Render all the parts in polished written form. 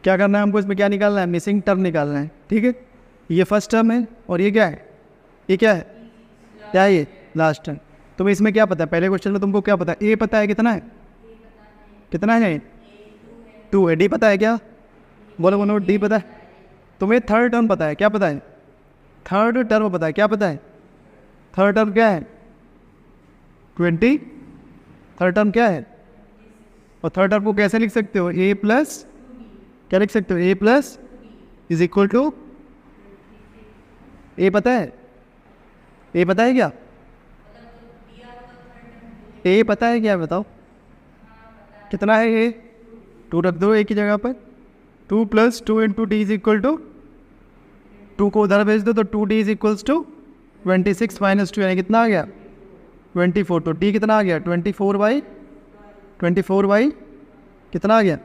क्या करना है हमको, इसमें क्या निकालना है, मिसिंग टर्म निकालना है। ठीक है, ये फर्स्ट टर्म है और ये क्या है, ये क्या है, क्या है ये लास्ट टर्म। तुम्हें इसमें क्या पता है, पहले क्वेश्चन में तुमको क्या पता है, ए पता है कितना है, कितना है, 2 है। डी पता है क्या, बोलो बोलो, डी पता है। तुम्हें थर्ड टर्म पता है, क्या पता है, थर्ड टर्म पता है, क्या पता है, थर्ड टर्म क्या है 20, थर्ड टर्म क्या है। और थर्ड टर्म को कैसे लिख सकते हो, ए प्लस, क्या लिख सकते हो, ए प्लस इज इक्वल टू, ए पता है, ए पता है क्या, ए पता है क्या, बताओ कितना है ए, 2 रख दो एक ही जगह पर, 2 + 2 × d इज इक्वल टू, 2 को उधर भेज दो तो 2d इज इक्वल्स टू 26 - 2 यानी कितना आ गया 24। तो d कितना आ गया 24/, कितना आ गया,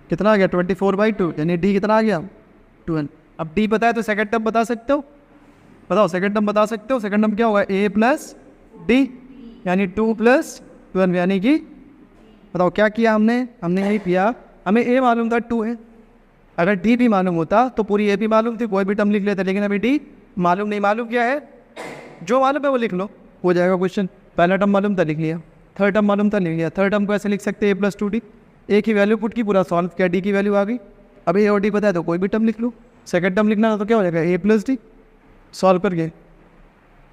कितना आ गया 24/2 यानी d कितना आ गया 12। अब d पता है तो सेकंड टर्म बता सकते हो, बताओ सेकंड टर्म बता सकते हो। सेकंड टर्म क्या होगा, a + d यानी 2 + 12 यानी कि, बताओ क्या किया हमने, हमने यही किया, हमें a मालूम था 2 है, अगर d भी मालूम होता तो पूरी a भी मालूम थी, कोई भी टर्म लिख लेते, लेकिन अभी d मालूम नहीं, मालूम क्या है, जो मालूम है वो लिख लो, हो जाएगा क्वेश्चन। पहला टर्म मालूम था, लिख लिया, थर्ड टर्म मालूम था, लिख लिया। थर्ड टर्म को ऐसे लिख सकते हैं a + 2d, a की वैल्यू पुट की, पूरा सॉल्व किया, d की वैल्यू आ गई। अब a और d पता है तो कोई भी टर्म लिख लो। सेकंड टर्म लिखना तो क्या हो जाएगा a + d, सॉल्व करके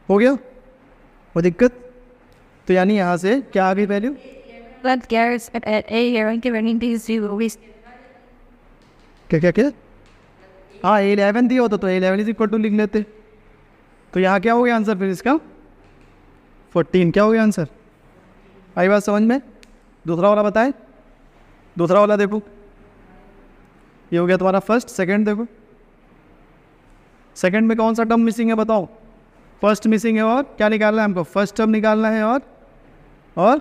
हो गया, वो दिक्कत। तो यानी यहाँ से क्या आ गई वैल्यू, क्या क्या क्या, हाँ 11 दिया होता तो 11 इज इक्वल टू लिख लेते। तो यहाँ क्या हो गया आंसर फिर इसका 14, क्या हो गया आंसर, आई बात समझ में। दूसरा वाला बताए, दूसरा वाला देखो, ये हो गया तुम्हारा फर्स्ट। सेकंड देखो, सेकंड में कौन सा टर्म मिसिंग है बताओ, फर्स्ट मिसिंग है और क्या निकालना है हमको, फर्स्ट टर्म निकालना है और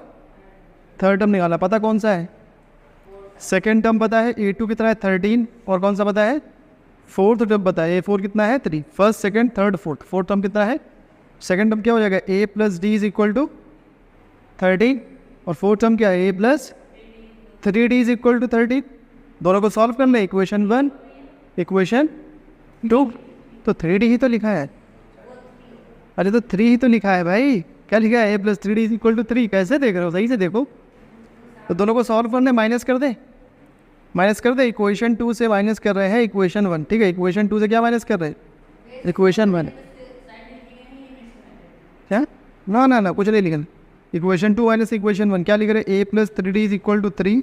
थर्ड टर्म निकालना, पता कौन सा है, सेकंड टर्म पता है a2 कितना है 13, और कौन सा पता है फोर्थ टर्म पता है a4 कितना है 3, first second third fourth, fourth term कितना है, सेकंड टर्म क्या हो जाएगा a + d is equal to 13, और फोर्थ टर्म क्या है a + 3d is equal to 13। दोनों को सॉल्व कर ले, इक्वेशन 1 इक्वेशन 2, तो 3d ही तो लिखा है, अरे तो 3 ही तो लिखा है भाई, क्या लिखा है a + 3d is equal to 3, कैसे देख रहे हो, सही से देखो। तो दोनों को सॉल्व करने, माइनस कर दे, माइनस कर दे, इक्वेशन 2 से माइनस कर रहे हैं इक्वेशन 1, ठीक है, इक्वेशन 2 से क्या माइनस कर रहे हैं, इक्वेशन 1, क्या ना ना ना कुछ नहीं लिखना, इक्वेशन 2 माइनस इक्वेशन 1 क्या लिख रहे हैं, a + 3d is equal to 3,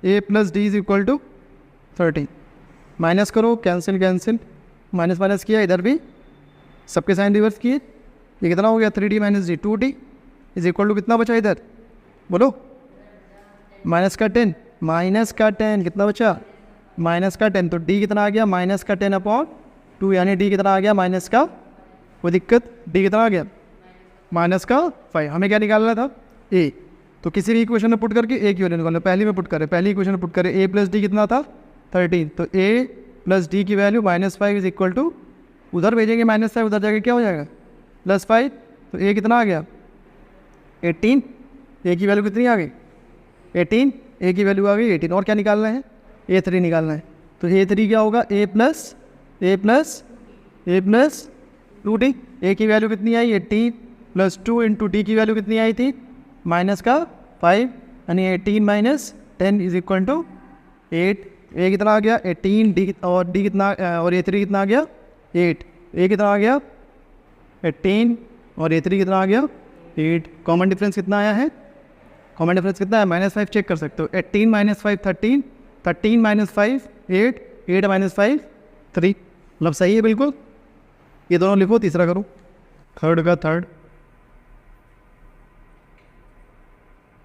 a + d is equal to 13, minus करो, कैंसिल कैंसिल, माइनस माइनस किया, इधर भी सबके साइन रिवर्स किए, ये कितना हो गया 3d - d 2d is equal to कितना बचा इधर, बोलो माइनस का 10, माइनस का 10 कितना बचा, माइनस का 10, तो d कितना आ गया -10/2 यानी d कितना आ गया माइनस का, वो दिक्कत, d कितना आ गया -5। हमें क्या निकालना था a, तो किसी भी इक्वेशन में पुट करके a की वैल्यू निकालना, पहली में पुट करें, पहली इक्वेशन में पुट करें a + d कितना था 13, तो a + d की वैल्यू -5 इज इक्वल टू, उधर भेजेंगे -5, उधर जाके क्या हो जाएगा +5, तो a कितना आ गया 18, a की वैल्यू कितनी आ गई 18, a की वैल्यू आ गई 18, और क्या निकालना है a3 निकालना है, तो a3 क्या होगा a + 2d, a की वैल्यू कितनी आई 18 + 2 × d की वैल्यू कितनी आई थी -5, यानी 18 - 10 इज इक्वल टू 8, a कितना आ गया 18, d और d कितना, और a3 कितना आ गया 8, a कितना आ गया 18 और a3 कितना आ गया 8, कॉमन डिफरेंस कितना आया है, कॉमन डिफरेंस कितना है -5 चेक कर सकते हो, 18 - 5 13, 13 - 5 8, 8 - 5 3, मतलब सही है बिल्कुल। ये दोनों लिखो, तीसरा करो, थर्ड का थर्ड,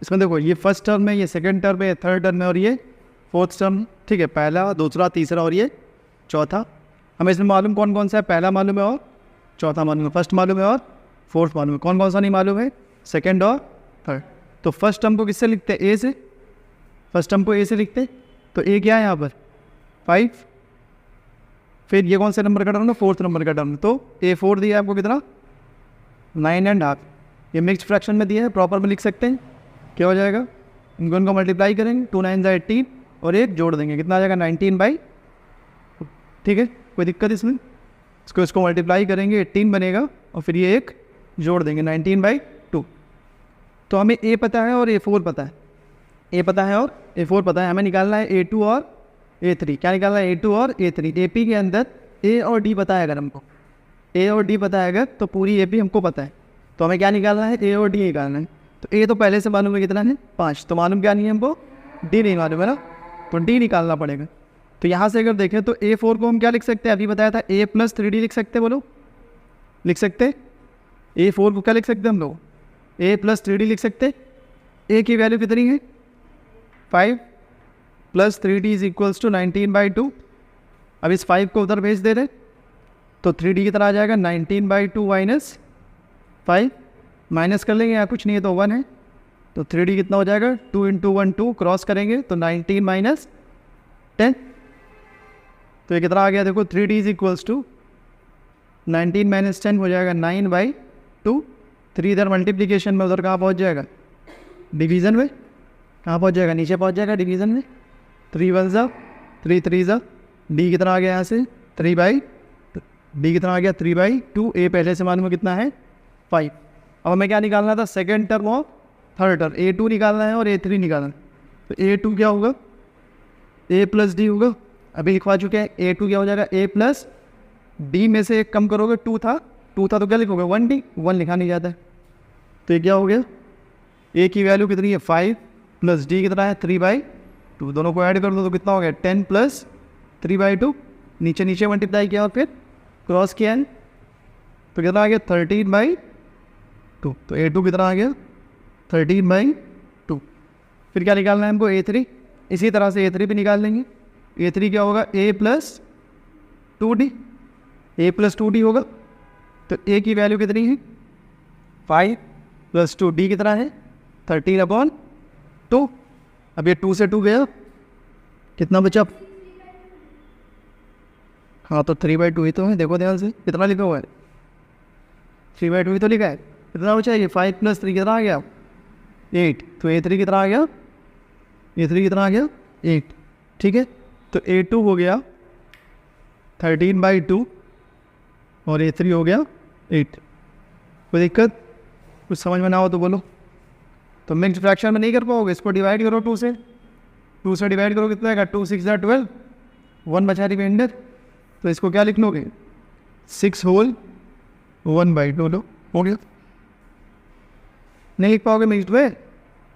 इसमें देखो ये फर्स्ट टर्म है, ये सेकंड टर्म है, थर्ड टर्म है, और ये फोर्थ टर्म, ठीक है, पहला दूसरा तीसरा और ये चौथा। हमें इसमें मालूम कौन कौन सा है, पहला मालूम है और चौथा मालूम है, फर्स्ट मालूम है और फोर्थ मालूम है, कौन कौन सा नहीं मालूम है, सेकंड और थर्ड। तो फर्स्ट टर्म को किससे लिखते हैं, ए से, फर्स्ट टर्म को ए से लिखते, तो ए क्या है यहाँ पर 5, फिर ये कौन से नंबर का टर्म है, फोर्थ नंबर का टर्म, तो a4 दिया है आपको कितना 9.5, ये मिक्स्ड फ्रैक्शन में दिया है, प्रॉपर में लिख सकते हैं, क्या हो जाएगा इनको मल्टीप्लाई करेंगे, 2 9 18 और एक जोड़ देंगे, कितना आ जाएगा 19/2। ठीक है, कोई दिक्कत इसमें? इसको मल्टीप्लाई करेंगे 18 बनेगा और फिर ये एक जोड़ देंगे 19/2। तो हमें ए पता है और A4 पता है, ए पता है और A4 पता है, हमें निकालना है A2 और A3। क्या निकालना है? A2 और A3। AP के अंदर A और D पता है, अगर हमको A और D पता है अगर, तो पूरी AP हमको पता है। तो हमें क्या निकालना है? A और D निकालना है। तो A तो पहले से मालूम है कितना है, 5। तो मालूम क्या नहीं है हमको? D नहीं मालूम है ना, तो D निकालना पड़ेगा। तो यहाँ से अगर देखें तो A4 को हम क्या लिख सकते हैं? अभी बताया था A + 3D लिख सकते हैं, बोलो लिख सकते। A4 को क्या लिख सकते हैं हम लोग? A + 3D लिख सकते। A की वैल्यू कितनी है? 5 + 3D = 19/2। अब इस 5 को उधर भेज दे रहे, तो 3D कितना आ जाएगा? 19/2 माइनस 5, माइनस कर लेंगे, यहाँ कुछ नहीं है तो 1 है, तो 3D कितना हो जाएगा? 2 × 1 2, क्रॉस करेंगे तो 19 - 10। तो ये कितना आ गया? देखो 3D = 19 - 10 हो जाएगा 9/2। 3 इधर मल्टीप्लीकेशन में, उधर कहाँ पहुँच जाएगा? डिवीज़न में। कहाँ पहुँच जाएगा? नीचे पहुँच जाएगा डिवीज़न में। 3 1 ज़ा 3 3 ज़ा, D कितना आ गया यहाँ से? 3/D कितना आ गया? 3/2। A पहले से मालूम है कितना है? 5। अब हमें क्या निकालना था? सेकेंड टर्म और थर्ड टर्म, A2 निकालना है और A3 निकालना है। तो A2 क्या होगा? A + D होगा, अभी लिखवा चुके हैं। A2 क्या हो जाएगा? A + D में से एक कम करोगे, 2 था तो क्या लिखोगे? 1D, 1 लिखा नहीं जाता है। तो ये क्या हो गया? A की वैल्यू कितनी है? 5 + D कितना है? 3/2। दोनों को ऐड कर दो तो कितना हो गया? 10 + 3/2। नीचे नीचे मल्टीप्लाई किया और फिर क्रॉस किया है, तो कितना आ गया? 13/2। तो A2 कितना आ गया? 13/2। फिर क्या निकालना है हमको? A3। इसी तरह से A3 भी निकाल लेंगे। A3 क्या होगा? A + 2D। A + 2D होगा, तो A की वैल्यू कितनी है? 5 + 2, D कितना है? 13/2। अब ये 2 से 2 गया, कितना बचा? हाँ, तो 3/2 ही तो है, देखो ध्यान से कितना लिखा हुआ है? 3/2 ही तो लिखा है। कितना बचा? ये 5 + 3 कितना आ गया? 8। तो A3 कितना आ गया? A3 कितना आ गया? 8। ठीक है, तो A2 हो गया 13/2 और A3 हो गया 8। कोई दिक्कत? कुछ समझ में ना हो तो बोलो। तो मिक्स्ड फ्रैक्शन में नहीं कर पाओगे, इसको डिवाइड करो 2 से। 2 से डिवाइड करो, कितना आएगा? 2 6 12, 1 बचा रिमाइंडर। तो इसको क्या लिख लोगे? 6 होल 1/2 लो, हो गया। नहीं लिख पाओगे मिक्स्ड में?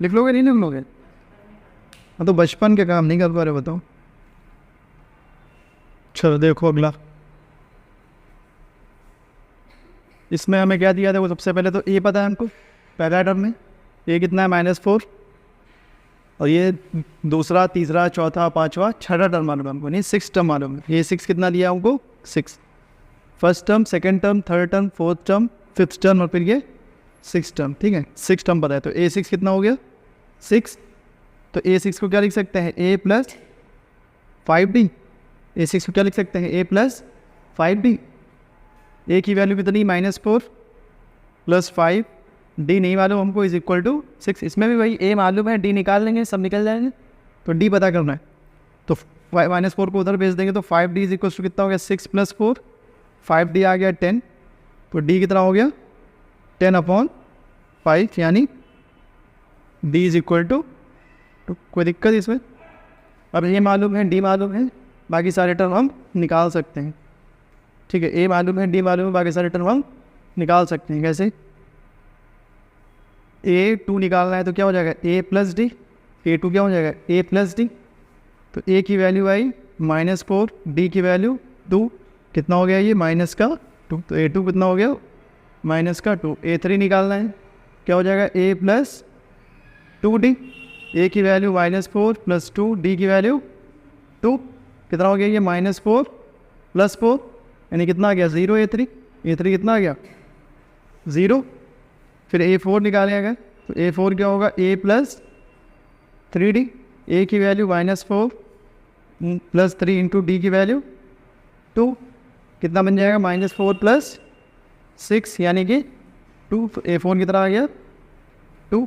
लिख लोगे नहीं लिख लोगे? हाँ, तो बचपन के काम नहीं कर पा रहे, बताओ। चलो देखो अगला, इसमें हमें क्या दिया था? वो सबसे पहले तो A पता है हमको, पहला टर्म में A कितना है? -4। और ये दूसरा, तीसरा, चौथा, पांचवा, छठा टर्म मालूम है हमको, नहीं 6 टर्म मालूम है। ये 6 कितना दिया हमको? 6। First term, second term, third term, fourth term, fifth term और फिर ये 6 टर्म। ठीक है, 6 टर्म पता है। तो A6 कितना हो गया? 6। तो A6 को क्या लिख सकते हैं? A + 5D। A6 को क्या लिख सकते हैं? A + 5D। A की वैल्यू कितनी? -4 + 5, D नहीं मालूम हमको, = 6। इसमें भी भाई A मालूम है, D निकाल लेंगे, सब निकल जाएंगे। तो D पता करना है, तो -4 को उधर भेज देंगे, तो 5D = कितना हो गया? 6 + 4, 5D आ गया 10। तो D कितना हो गया? 10/5, यानी D = तो कोई दिक्कत इसमें? अब ये मालूम है, D मालूम है, बाकी सारे टर्म हम निकाल सकते हैं। ठीक है, A मालूम है, D मालूम है, बाकी सारे टर्म हम निकाल सकते हैं। कैसे? A2 निकालना है तो क्या हो जाएगा? A + D। A2 क्या हो जाएगा? A + D। तो A की वैल्यू आई -4, D की वैल्यू 2, कितना हो गया ये? -2। तो A2 कितना हो गया? -2। A3 निकालना है, क्या हो जाएगा? A + 2D। A की वैल्यू -4 + 2, D की वैल्यू 2, कितना हो गया ये? -4 + 4, यानी कितना आ गया? 0। A3 कितना आ गया? 0। फिर A4 निकालेगा, तो A4 क्या होगा? A + 3D। A की वैल्यू -4 + 3 × D की वैल्यू 2, कितना बन जाएगा? -4 + 6, यानी कि 2। तो A4 कितना आ गया? 2।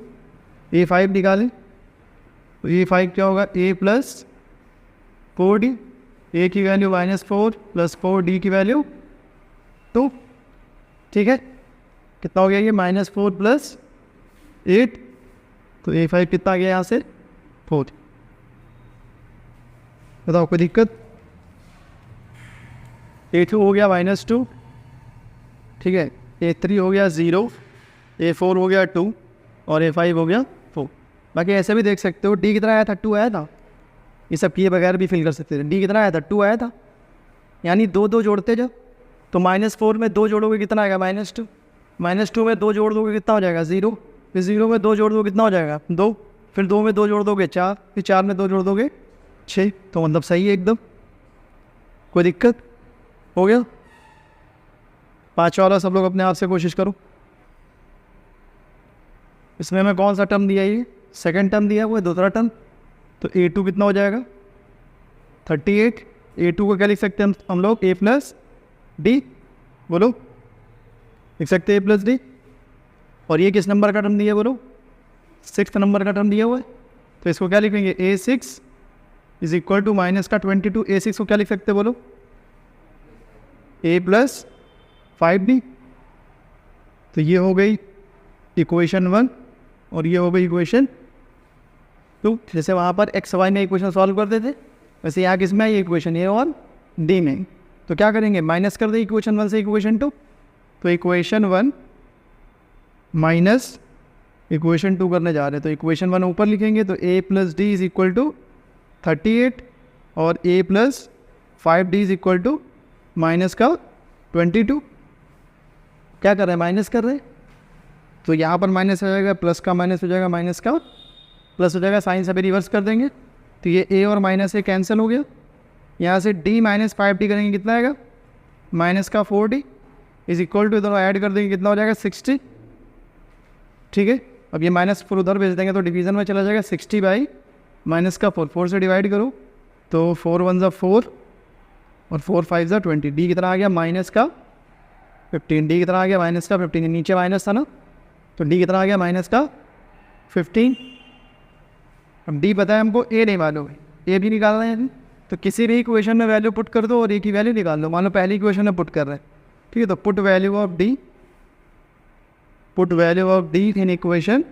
A5 निकालें, तो ए फाइव क्या होगा, ए प्लस 4d, ए की वैल्यू -4 प्लस 4d की वैल्यू 2। ठीक है, कितना हो गया ये, -4 प्लस 8, तो ए फाइव कितना आ गया यहाँ से 4। बताओ कोई दिक्कत। A2 हो गया -2, ठीक है, A3 हो गया 0, A4 हो गया 2 और A5 हो गया 4। बाकी ऐसे भी देख सकते हो, D कितना आया था, 2 आया था। ये सब किए बगैर भी फिल कर सकते थे। D कितना आया था, 2 आया था, यानी 2 2 जोड़ते जब, तो -4 में 2 जोड़ोगे कितना आएगा, -2, -2 में 2 जोड़ दोगे कितना हो जाएगा 0, फिर 0 में 2 जोड़ दोगे कितना हो जाएगा 2, फिर 2 में 2 जोड़ दोगे 4, फिर 4 में 2 जोड़ दोगे 6। तो मतलब सही है एकदम, कोई दिक्कत। हो गया। 5 वाला सब लोग अपने आप से कोशिश करो। इसमें मैं कौन सा टर्म दिया, ये सेकंड टर्म दिया हुआ है, दूसरा टर्म। तो A2 कितना हो जाएगा 38। A2 को क्या लिख सकते हैं हम लोग, A प्लस डी, बोलो लिख सकते हैं A प्लस डी। और ये किस नंबर का टर्म दिया, बोलो 6th नंबर का टर्म दिया हुआ है, तो इसको क्या लिखेंगे, A6 is equal to minus का 22। A6 को क्या लिख सकते हैं, बोलो A प्लस 5d। तो ये हो गई इक्वेशन 1 और ये हो गई इक्वेशन 2। जैसे वहाँ पर एक्स वाई में इक्वेशन सॉल्व करते थे, वैसे यहाँ किस में है, ये इक्वेशन ए और डी में। तो क्या करेंगे, माइनस कर दे इक्वेशन 1 से इक्वेशन 2। तो इक्वेशन 1 माइनस इक्वेशन 2 करने जा रहे हैं। तो इक्वेशन 1 ऊपर लिखेंगे, तो a plus d is equal to 38 और a plus 5d is equal to minus का 22। क्या कर रहे हैं, माइनस कर रहे हैं, तो यहाँ पर माइनस हो जाएगा, प्लस का माइनस हो जाएगा, माइनस का प्लस हो जाएगा, साइन सभी रिवर्स कर देंगे। तो ये a और माइनस ए कैंसिल हो गया। यहाँ से d माइनस 5d करेंगे, कितना आएगा, माइनस का 4d इज इक्वल टू, दोनों ऐड कर देंगे, कितना हो जाएगा 60। ठीक है, अब ये -4 उधर भेज देंगे तो डिवीज़न में चला जाएगा, 60 बाई माइनस का 4, 4 से डिवाइड करो तो 4 1 ज़ा 4 और 4 5 ज़ा 20। डी कितना आ गया, माइनस का 15। डी कितना आ गया, माइनस का 15। नीचे माइनस था ना, तो डी कितना आ गया, माइनस का 15। अब डी पता है हमको, ए नहीं मालूम है, ए भी निकालना है। तो किसी भी इक्वेशन में वैल्यू पुट कर दो और ए की वैल्यू निकाल लो। मान लो पहली इक्वेशन में पुट कर रहे हैं, ठीक है, तो put value of D, put value of D in equation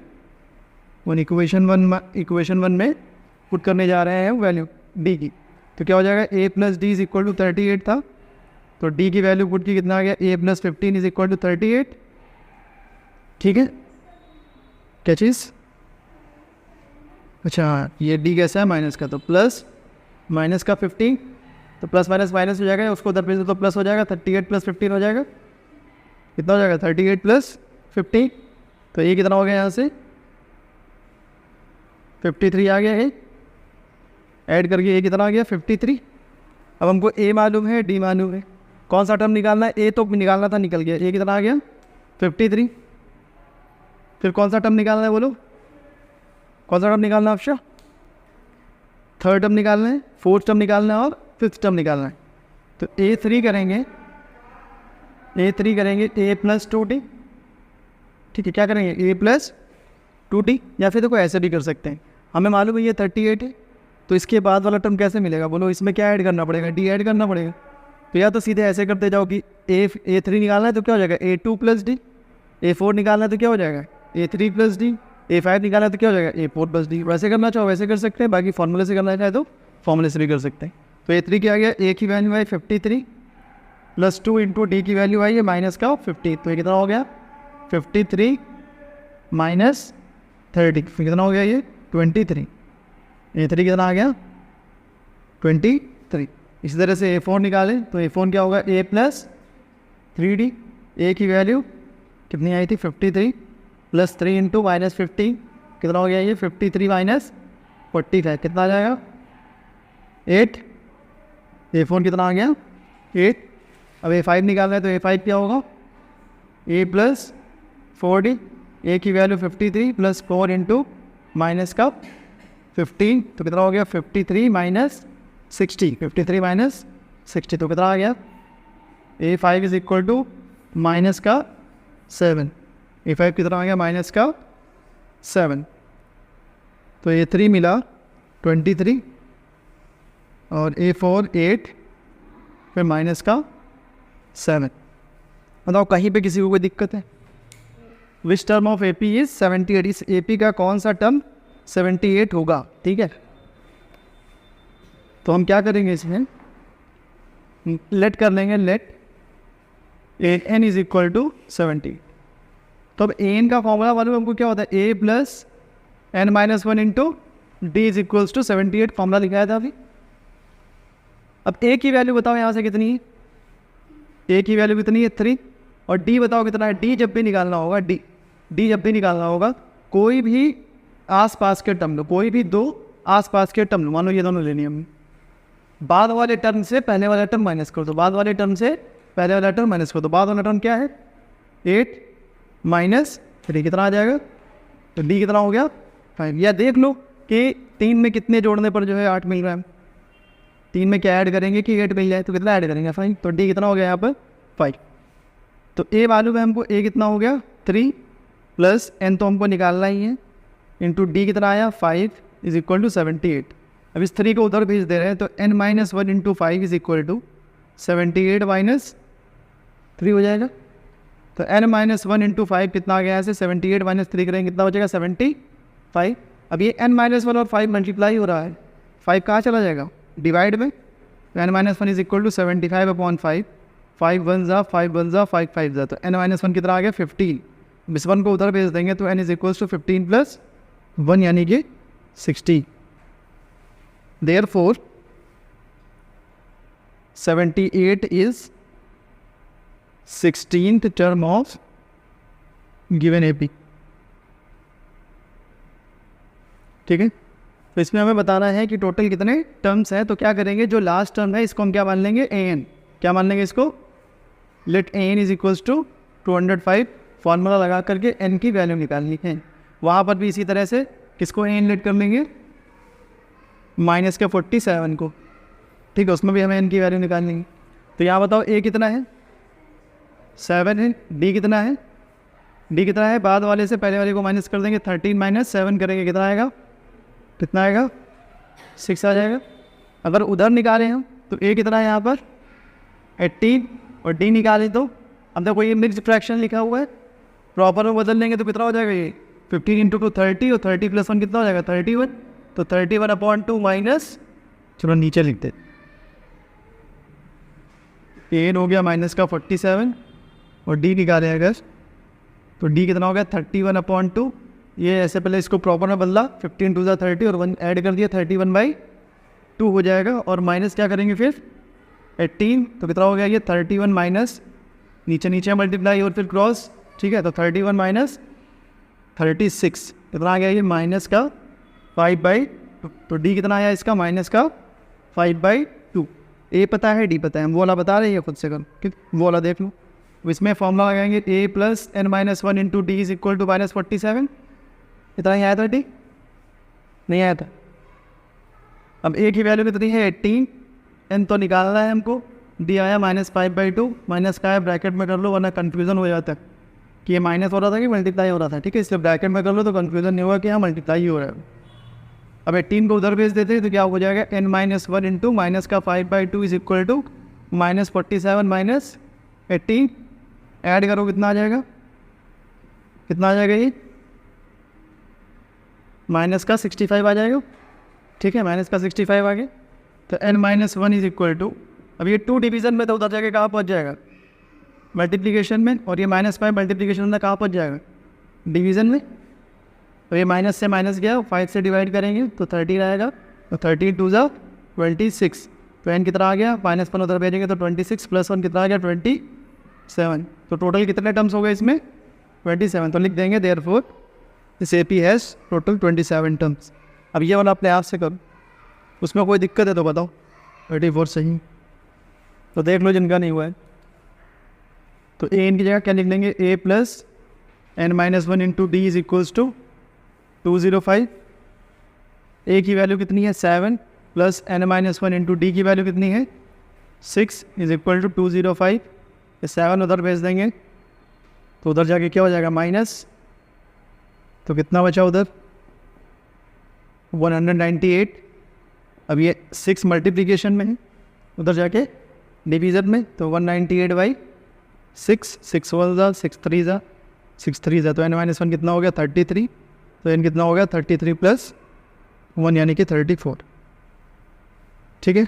1, equation 1 में पुट करने जा रहे हैं वैल्यू डी की। तो क्या हो जाएगा, a plus d is equal to 38 था, तो d की वैल्यू पुट की, कितना आ गया, a plus 15 is equal to 38। ठीक है, क्या चीज़, अच्छा ये d कैसा है, माइनस का, तो प्लस माइनस का 15, तो प्लस माइनस माइनस हो जाएगा, उसको उधर भेज दो तो प्लस हो जाएगा, 38 प्लस 15 हो जाएगा, कितना हो जाएगा 38 प्लस 15। तो ये कितना हो गया, यहाँ से 53 आ गया है, ऐड करके ये कितना आ गया 53। अब हमको a मालूम है, d मालूम है, कौन सा टर्म निकालना है, a तो निकालना था, निकल गया, a कितना आ गया 53। फिर कौन सा टर्म निकालना है, बोलो कौन सा टर्म निकालना है, ऑप्शन थर्ड टर्म निकालना है, फोर्थ टर्म निकालना है और फिफ्थ टर्म निकालना है। तो a3 करेंगे, a3 करेंगे a प्लस 2d। ठीक है, क्या करेंगे, a प्लस 2d, या फिर देखो ऐसे भी कर सकते हैं, हमें मालूम है ये 38 है, तो इसके बाद वाला टर्म कैसे मिलेगा, बोलो इसमें क्या ऐड करना पड़ेगा, d ऐड करना पड़ेगा। तो या तो सीधे ऐसे करते जाओ कि a3 निकालना है तो क्या हो जाएगा a2 प्लस डी, a4 निकालना है तो क्या हो जाएगा a3 प्लस डी, a5 निकालना है तो क्या हो जाएगा a4 प्लस डी। वैसे करना चाहो वैसे कर सकते हैं, बाकी फॉर्मूले से करना चाहे तो फॉर्मूले से भी कर सकते हैं। तो a3 क्या आ गया, a की वैल्यू आई 53 प्लस 2 इंटू डी की वैल्यू आई है माइनस का 50, तो ये कितना हो गया 53 माइनस 30, फिर कितना हो गया ये 23। a3 कितना आ गया 23। इसी तरह से a4 निकालें तो a4 क्या होगा, a प्लस 3d, a की वैल्यू कितनी आई थी 53 प्लस 3 इंटू माइनस 50, कितना हो गया ये 53 माइनस 45, कितना आ जाएगा 8। a4 कितना आ गया 8। अब a5 निकालना है तो a5 क्या होगा, a प्लस 4d, a की वैल्यू 53 प्लस 4 इंटू माइनस का 15, तो कितना हो गया 53 माइनस 60, 53 माइनस 60, तो कितना आ गया a5 is equal to minus का 7। a5 कितना आ गया माइनस का 7। तो a3 मिला 23 और A4 8 फिर माइनस का 7। बताओ कहीं पे किसी को कोई दिक्कत है? Which term of AP is 78? इस AP का कौन सा टर्म 78 होगा? ठीक है, तो हम क्या करेंगे इसमें, लेट कर लेंगे, let n is equal to 70। तो अब an का फॉर्मूला मालूम हमको क्या होता है, a plus n minus 1 into d is equals to 78, formula लिखाया था अभी। अब a की वैल्यू बताओ यहाँ से कितनी है, a की वैल्यू कितनी है 3, और d बताओ कितना है, d जब भी निकालना होगा, d जब भी निकालना होगा, कोई भी आसपास के टर्म लो, कोई भी दो आसपास के टर्म लो, मान लो ये दोनों लेनी है हमने, बाद वाले टर्म से पहले वाला टर्म माइनस कर दो, बाद वाले टर्म से पहले वाला टर्म माइनस कर दो, बाद वाला टर्म क्या है 8 माइनस 3 कितना आ जाएगा, तो d कितना हो गया 5। या देख लो कि 3 में कितने जोड़ने पर जो है 8 मिल रहा है, 3 में क्या ऐड करेंगे कि 8 मिल जाए, तो कितना ऐड करेंगे 5, तो d कितना हो गया यहाँ पर 5। तो a मालूम है हमको, a कितना हो गया 3 प्लस n तो हमको निकालना ही है, इंटू d कितना आया 5 इज इक्वल टू 78। अब इस 3 को उधर भेज दे रहे हैं, तो n minus 1 into 5 is equal to 78 minus 3 हो जाएगा। तो n माइनस 1 इंटू 5 कितना आ गया ऐसे, 78 माइनस 3 करेंगे कितना हो जाएगा 75। अब ये n माइनस 1 और 5 मल्टीप्लाई हो रहा है, 5 कहाँ चला जाएगा डिवाइड में, तो n minus 1 is equal to 75 upon 5, 5 1 जा 5 1 जा 5 5 जा, तो n माइनस 1 कितना आ गया 15। इस 1 को उधर भेज देंगे तो n is equal to 15 plus 1 यानी कि 60। Therefore 78 is 16th term of given AP। ठीक है, तो इसमें हमें बताना है कि टोटल कितने टर्म्स हैं, तो क्या करेंगे, जो लास्ट टर्म है इसको हम क्या मान लेंगे an, क्या मान लेंगे इसको, let an is equals to 205, formula लगा करके n की वैल्यू निकालनी है। वहाँ पर भी इसी तरह से किसको an लेट कर लेंगे, माइनस के 47 को, ठीक है, उसमें भी हमें n की वैल्यू निकालनी है। तो यहाँ बताओ a कितना है 7 है, d कितना है, d कितना है, बाद वाले से पहले वाले को माइनस कर देंगे, 13 माइनस 7 करेंगे कितना आएगा, कितना आएगा 6 आ जाएगा। अगर उधर निकालें हम तो a कितना है यहाँ पर 18, और d निकालें तो अब देखो ये मिक्स्ड फ्रैक्शन लिखा हुआ है, प्रॉपर में बदल लेंगे तो कितना हो जाएगा, ये 15 इंटू 2 30, और 30 प्लस 1 कितना हो जाएगा 31, तो 31 अपॉन 2 माइनस, चलो नीचे लिखते, n हो गया माइनस का 47, और d निकालें अगर तो d कितना हो गया 31 अपॉन 2, ये ऐसे पहले इसको प्रॉपर में बदला, 15 2 30 और 1 ऐड कर दिया, 31/2 हो जाएगा, और माइनस क्या करेंगे फिर 18, तो कितना हो गया ये 31 माइनस, नीचे नीचे मल्टीप्लाई और फिर क्रॉस, ठीक है, तो 31 माइनस 36 कितना आ गया ये माइनस का 5/2, तो d कितना आया इसका माइनस का 5/2। a पता है d पता है, हम वो वाला बता रहे हैं खुद से, कर वो वाला देख लो। इसमें फॉर्मूला लगाएंगे a plus n minus 1 into d is equal to minus 47, इतना ही आया था d, नहीं आया था। अब a की वैल्यू कितनी है 18, n तो निकालना है हमको, d आया माइनस 5/2, माइनस का है ब्रैकेट में कर लो वरना कन्फ्यूज़न हो जाता है कि ये माइनस हो रहा था कि मल्टीप्लाई हो रहा था, ठीक है, इसलिए ब्रैकेट में कर लो तो कन्फ्यूज़न नहीं होगा कि यहाँ मल्टीप्लाई ही हो रहा है। अब 18 को उधर भेज देते हैं तो क्या हो जाएगा n माइनस 1 इंटू माइनस का 5/2 is equal to minus 47 minus 18, add करो कितना आ जाएगा, कितना आ जाएगा ये माइनस का 65 आ जाएगा, ठीक है, माइनस का 65 आ गया, तो n minus 1 is equal to, अब ये 2 डिवीज़न में तो उधर जाके कहाँ पहुँच जाएगा मल्टीप्लिकेशन में, और ये माइनस 5 मल्टीप्लिकेशन में कहाँ पहुँच जाएगा डिवीज़न में, तो ये माइनस से माइनस गया, 5 से डिवाइड करेंगे तो 30 रहेगा, तो 30 2 जा 26, तो n कितना आ गया, माइनस 1 उधर भेजेंगे तो 26 प्लस 1 कितना आ गया 27, तो टोटल कितने टर्म्स हो गए इसमें 27, तो लिख देंगे therefore this AP has total 27 terms. अब ये वाला अपने आप से करो, उसमें कोई दिक्कत है तो बताओ, 34 सही, तो देख लो जिनका नहीं हुआ है, तो an की जगह क्या लिख लेंगे a plus n minus 1 into d is equals to 205, a की वैल्यू कितनी है 7 plus n minus 1 into d की वैल्यू कितनी है 6 इज इक्वल टू 205, 7 उधर भेज देंगे तो उधर जाके क्या हो जाएगा माइनस, तो कितना बचा उधर 198, अब ये 6 मल्टीप्लिकेशन में है, उधर जाके डिवीज़न में, तो 198/6, 6 1 ज़ा 6 3 ज़ा 6 3 ज़ा, तो n-1 कितना हो गया 33, तो n कितना हो गया 33 + 1 यानी कि 34, ठीक है।